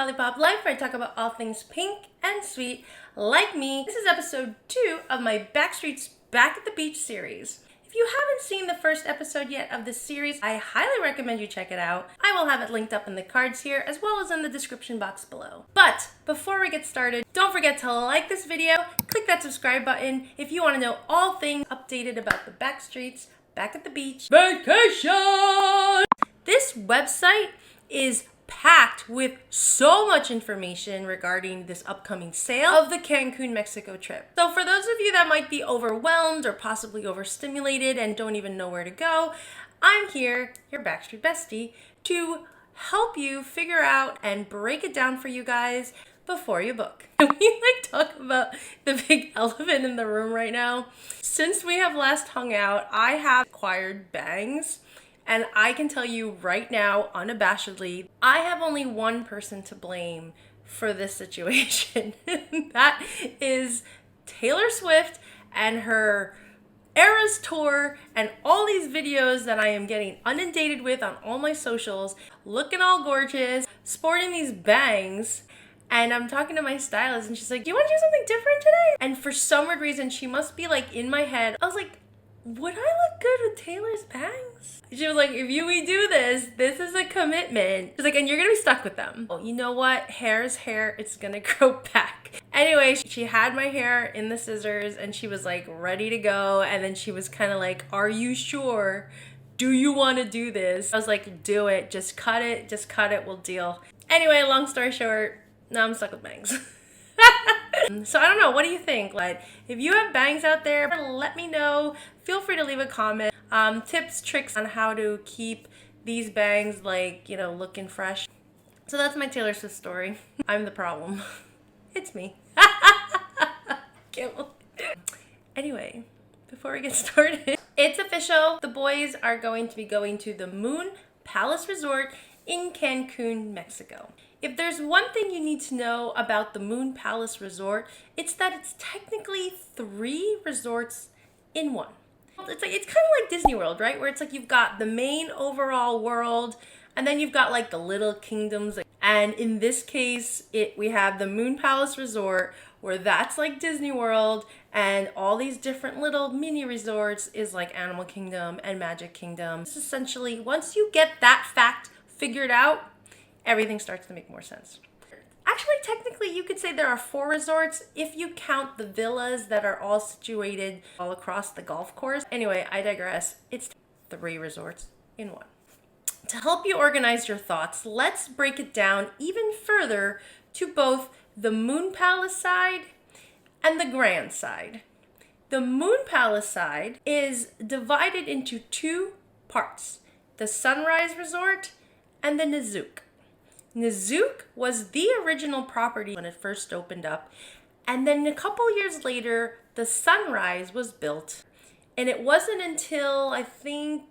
Lollipop Life, where I talk about all things pink and sweet, like me. This is episode 2 of my Backstreet's Back at the Beach series. If you haven't seen the first episode yet of this series, I highly recommend you check it out. I will have it linked up in the cards here, as well as in the description box below. But before we get started, don't forget to like this video, click that subscribe button if you want to know all things updated about the Backstreet's Back at the Beach vacation. This website is packed with so much information regarding this upcoming sale of the Cancun, Mexico trip. So for those of you that might be overwhelmed or possibly overstimulated and don't even know where to go, I'm here, your Backstreet bestie, to help you figure out and break it down for you guys before you book. Can we talk about the big elephant in the room right now? Since we have last hung out, I have acquired bangs. And I can tell you right now, unabashedly, I have only one person to blame for this situation. That is Taylor Swift and her Eras tour and all these videos that I am getting inundated with on all my socials, looking all gorgeous, sporting these bangs. And I'm talking to my stylist and she's like, do you want to do something different today? And for some weird reason, she must be in my head. I was like, would I look good with Taylor's bangs? She was like, if we do this, this is a commitment. She's like, and you're gonna be stuck with them. Oh, you know what? Hair is hair, it's gonna grow back. Anyway, she had my hair in the scissors and she was ready to go. And then she was kind of like, are you sure? Do you wanna do this? I was like, do it, just cut it, we'll deal. Anyway, long story short, now I'm stuck with bangs. So I don't know, what do you think? If you have bangs out there, let me know. Feel free to leave a comment. Tips, tricks on how to keep these bangs looking fresh. So that's my Taylor Swift story. I'm the problem. It's me. Anyway, before we get started, it's official. The boys are going to be going to the Moon Palace Resort in Cancun, Mexico. If there's one thing you need to know about the Moon Palace Resort, it's that it's technically 3 resorts in one. It's kind of like Disney World, right? Where it's you've got the main overall world, and then you've got the little kingdoms. And in this case, we have the Moon Palace Resort, where that's like Disney World, and all these different little mini resorts is like Animal Kingdom and Magic Kingdom. It's essentially, once you get that fact figured out, everything starts to make more sense. Actually, technically, you could say there are 4 resorts if you count the villas that are all situated all across the golf course. Anyway, I digress. It's 3 resorts in one. To help you organize your thoughts, let's break it down even further to both the Moon Palace side and the Grand side. The Moon Palace side is divided into 2 parts, the Sunrise Resort and the Nizuc. Nizuc was the original property when it first opened up, and then a couple years later, the Sunrise was built. And it wasn't until, I think,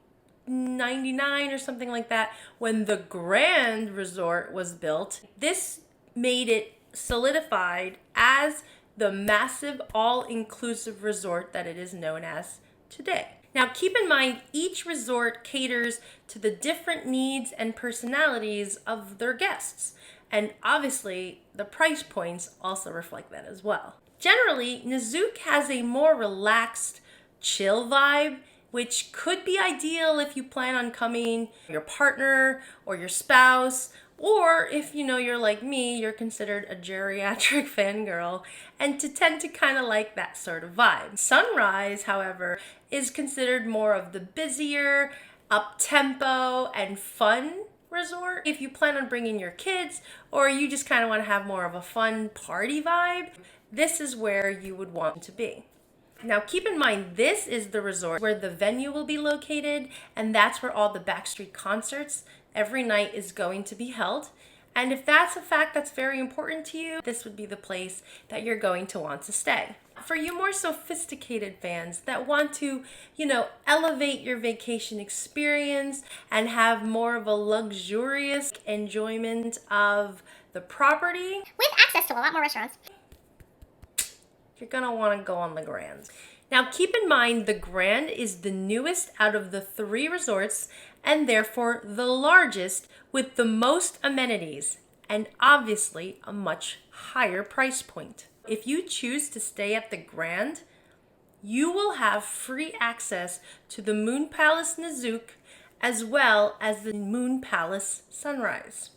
99 or something like that, when the Grand Resort was built. This made it solidified as the massive all-inclusive resort that it is known as today. Now, keep in mind, each resort caters to the different needs and personalities of their guests. And obviously, the price points also reflect that as well. Generally, Nizuc has a more relaxed, chill vibe, which could be ideal if you plan on coming with your partner or your spouse, or if you're like me, you're considered a geriatric fangirl and tend to kind of like that sort of vibe. Sunrise, however, is considered more of the busier, up-tempo, and fun resort. If you plan on bringing your kids or you just kind of want to have more of a fun party vibe, this is where you would want to be. Now, keep in mind, this is the resort where the venue will be located, and that's where all the Backstreet concerts every night is going to be held. And if that's a fact that's very important to you, this would be the place that you're going to want to stay. For you more sophisticated fans that want to, elevate your vacation experience and have more of a luxurious enjoyment of the property, with access to a lot more restaurants, you're gonna want to go on the Grand. Now, keep in mind, the Grand is the newest out of the 3 resorts and therefore the largest with the most amenities and obviously a much higher price point. If you choose to stay at the Grand, you will have free access to the Moon Palace Nizuc as well as the Moon Palace Sunrise,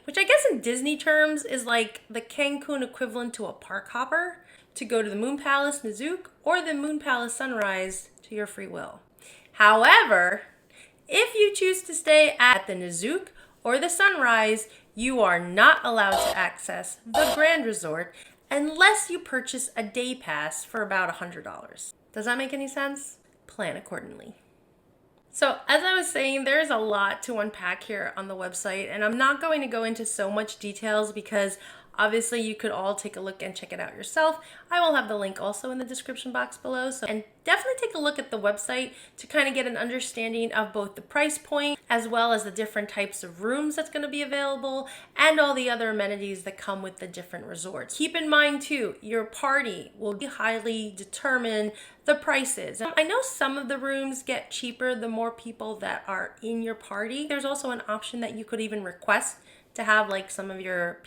which I guess in Disney terms is like the Cancun equivalent to a park hopper, to go to the Moon Palace Nizuc or the Moon Palace Sunrise to your free will. However, if you choose to stay at the Nizuc or the Sunrise, you are not allowed to access the Grand Resort unless you purchase a day pass for about $100. Does that make any sense? Plan accordingly. So as I was saying, there's a lot to unpack here on the website, and I'm not going to go into so much details because obviously you could all take a look and check it out yourself. I will have the link also in the description box below. And definitely take a look at the website to kind of get an understanding of both the price point as well as the different types of rooms that's going to be available and all the other amenities that come with the different resorts. Keep in mind too, your party will highly determine the prices. I know some of the rooms get cheaper the more people that are in your party. There's also an option that you could even request to have like some of your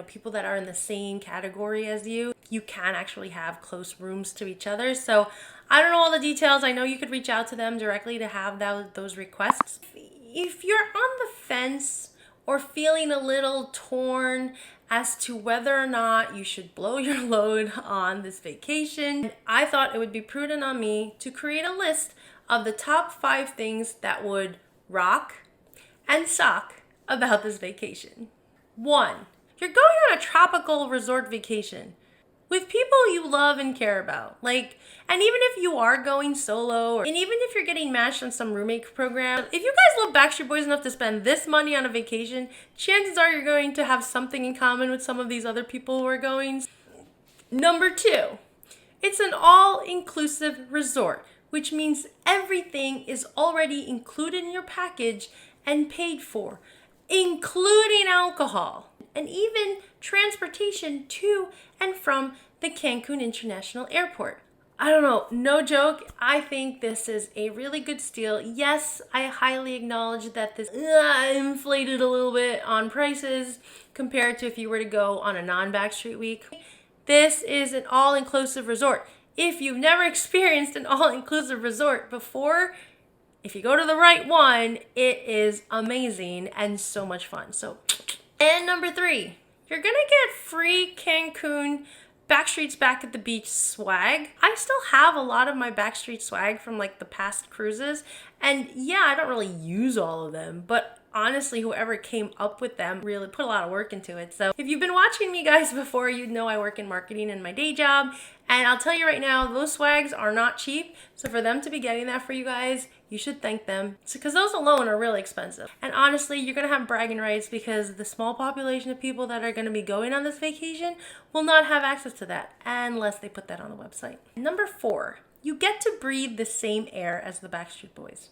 people that are in the same category as you. You can actually have close rooms to each other. So I don't know all the details. I know you could reach out to them directly to have those requests. If you're on the fence or feeling a little torn as to whether or not you should blow your load on this vacation, I thought it would be prudent on me to create a list of the top 5 things that would rock and suck about this vacation. 1, you're going on a tropical resort vacation with people you love and care about. And even if you are going solo, and even if you're getting matched on some roommate program, if you guys love Backstreet Boys enough to spend this money on a vacation, chances are you're going to have something in common with some of these other people who are going. Number 2, it's an all-inclusive resort, which means everything is already included in your package and paid for, including alcohol and even transportation to and from the Cancun International Airport. I don't know, no joke, I think this is a really good steal. Yes, I highly acknowledge that this inflated a little bit on prices compared to if you were to go on a non-Backstreet week. This is an all-inclusive resort. If you've never experienced an all-inclusive resort before, if you go to the right one, it is amazing and so much fun. And number 3, you're gonna get free Cancun Backstreet's Back at the Beach swag. I still have a lot of my Backstreet swag from the past cruises. And yeah, I don't really use all of them, but honestly, whoever came up with them really put a lot of work into it. So if you've been watching me guys before, you'd know I work in marketing in my day job. And I'll tell you right now, those swags are not cheap. So for them to be getting that for you guys, you should thank them. Because those alone are really expensive. And honestly, you're going to have bragging rights because the small population of people that are going to be going on this vacation will not have access to that unless they put that on the website. Number 4, you get to breathe the same air as the Backstreet Boys.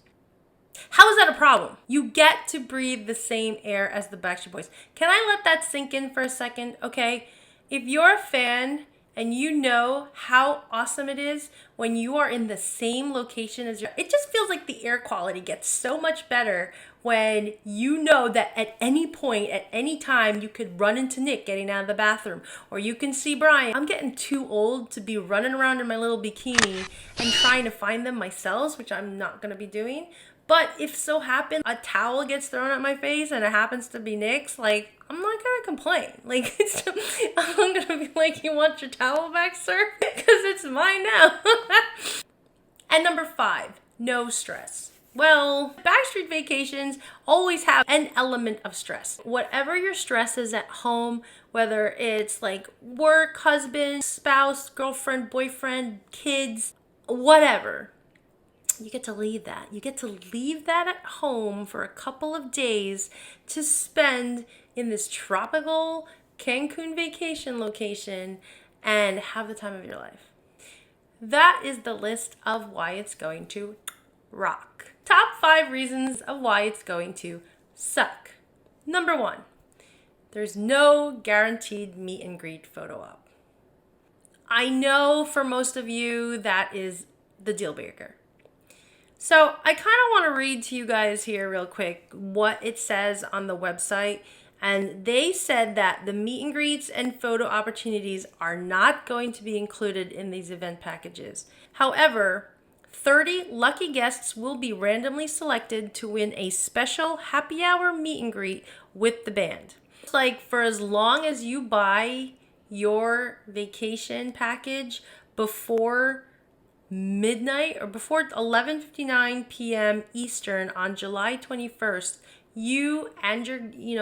How is that a problem? You get to breathe the same air as the Backstreet Boys. Can I let that sink in for a second? Okay, if you're a fan and you know how awesome it is when you are in the same location as it just feels like the air quality gets so much better when you know that at any point, at any time, you could run into Nick getting out of the bathroom, or you can see Brian. I'm getting too old to be running around in my little bikini and trying to find them myself, which I'm not going to be doing. But if so happens a towel gets thrown at my face and it happens to be Nick's, I'm not gonna complain. I'm gonna be like, you want your towel back, sir? Because it's mine now. And number 5, no stress. Well, Backstreet vacations always have an element of stress. Whatever your stress is at home, whether it's work, husband, spouse, girlfriend, boyfriend, kids, whatever. You get to leave that. You get to leave that at home for a couple of days to spend in this tropical Cancun vacation location and have the time of your life. That is the list of why it's going to rock. Top 5 reasons of why it's going to suck. Number 1, there's no guaranteed meet and greet photo op. I know for most of you that is the deal breaker. So I kind of want to read to you guys here real quick what it says on the website And they said that the meet and greets and photo opportunities are not going to be included in these event packages. However, 30 lucky guests will be randomly selected to win a special happy hour meet and greet with the band. It's like for as long as you buy your vacation package before midnight or before 11:59 p.m. Eastern on July 21st, you and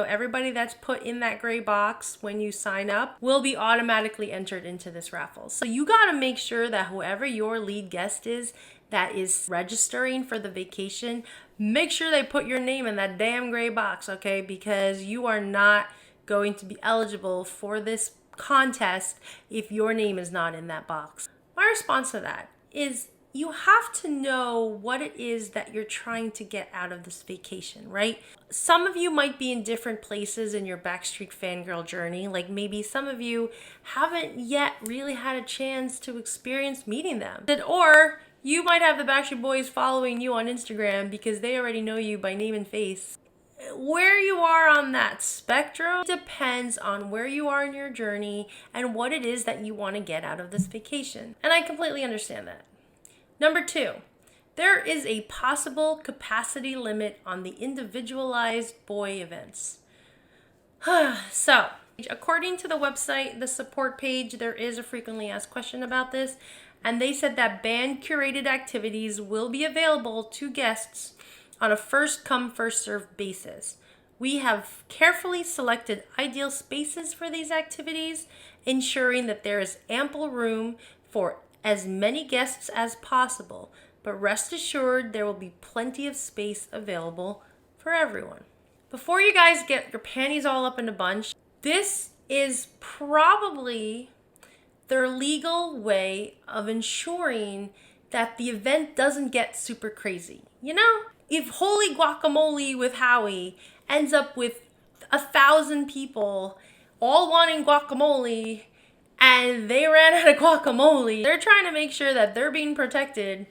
everybody that's put in that gray box when you sign up will be automatically entered into this raffle. So you got to make sure that whoever your lead guest is that is registering for the vacation, make sure they put your name in that damn gray box, okay? Because you are not going to be eligible for this contest if your name is not in that box. My response to that is you have to know what it is that you're trying to get out of this vacation, right? Some of you might be in different places in your Backstreet fangirl journey. Like maybe some of you haven't yet really had a chance to experience meeting them. Or you might have the Backstreet Boys following you on Instagram because they already know you by name and face. Where you are on that spectrum depends on where you are in your journey and what it is that you want to get out of this vacation. And I completely understand that. Number 2, there is a possible capacity limit on the individualized boy events. So, according to the website, the support page, there is a frequently asked question about this, and they said that band curated activities will be available to guests on a first come, first served basis. We have carefully selected ideal spaces for these activities, ensuring that there is ample room for as many guests as possible, but rest assured there will be plenty of space available for everyone. Before you guys get your panties all up in a bunch, this is probably their legal way of ensuring that the event doesn't get super crazy. You know, if Holy Guacamole with Howie ends up with 1,000 people all wanting guacamole and they ran out of guacamole, they're trying to make sure that they're being protected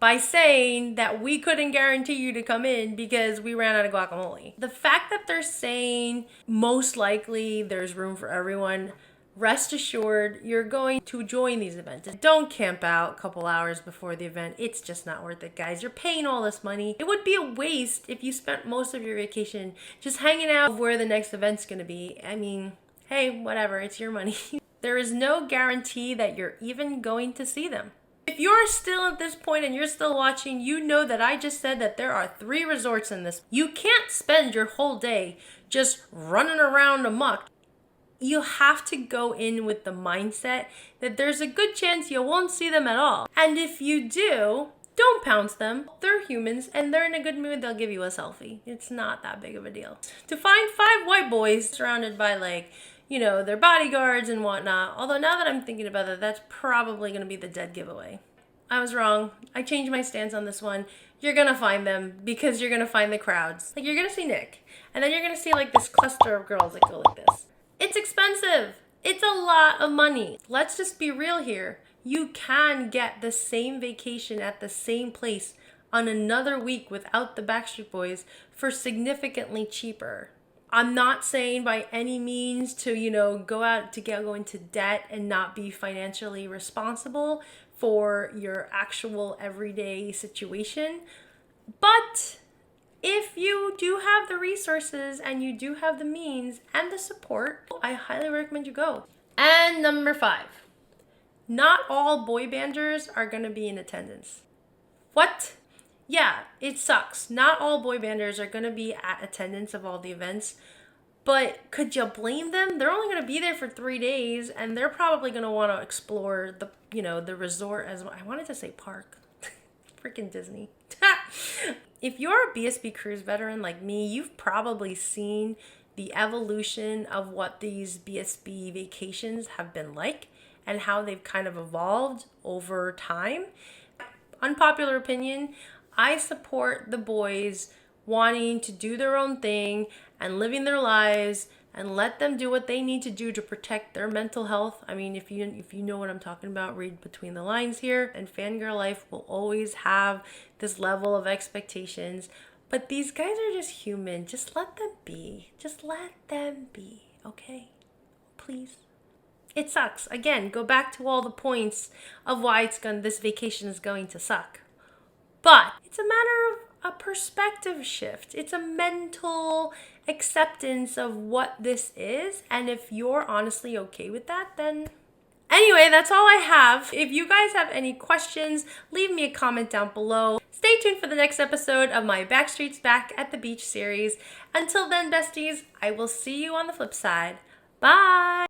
by saying that we couldn't guarantee you to come in because we ran out of guacamole. The fact that they're saying most likely there's room for everyone, rest assured you're going to join these events. Don't camp out a couple hours before the event. It's just not worth it, guys. You're paying all this money. It would be a waste if you spent most of your vacation just hanging out where the next event's gonna be. I mean, hey, whatever, it's your money. There is no guarantee that you're even going to see them. If you're still at this point and you're still watching, you know that I just said that there are 3 resorts in this. You can't spend your whole day just running around amok. You have to go in with the mindset that there's a good chance you won't see them at all. And if you do, don't pounce them. They're humans and they're in a good mood, they'll give you a selfie. It's not that big of a deal. To find 5 white boys surrounded by their bodyguards and whatnot. Although now that I'm thinking about it, that's probably going to be the dead giveaway. I was wrong. I changed my stance on this one. You're going to find them because you're going to find the crowds. Like you're going to see Nick. And then you're going to see this cluster of girls that go like this. It's expensive. It's a lot of money. Let's just be real here. You can get the same vacation at the same place on another week without the Backstreet Boys for significantly cheaper. I'm not saying by any means to, go into debt and not be financially responsible for your actual everyday situation. But if you do have the resources and you do have the means and the support, I highly recommend you go. And number 5, not all boy banders are going to be in attendance. What? Yeah, it sucks. Not all boy banders are going to be at attendance of all the events, but could you blame them? They're only going to be there for 3 days, and they're probably going to want to explore the resort as well. I wanted to say park. Freaking Disney. If you're a BSB cruise veteran like me, you've probably seen the evolution of what these BSB vacations have been like and how they've kind of evolved over time. Unpopular opinion, I support the boys wanting to do their own thing and living their lives and let them do what they need to do to protect their mental health. I mean, if you know what I'm talking about, read between the lines here. And fangirl life will always have this level of expectations. But these guys are just human. Just let them be. Just let them be, okay? Please. It sucks. Again, go back to all the points of why this vacation is going to suck. But it's a matter of a perspective shift. It's a mental acceptance of what this is. And if you're honestly okay with that, then... Anyway, that's all I have. If you guys have any questions, leave me a comment down below. Stay tuned for the next episode of my Backstreet's Back at the Beach series. Until then, besties, I will see you on the flip side. Bye!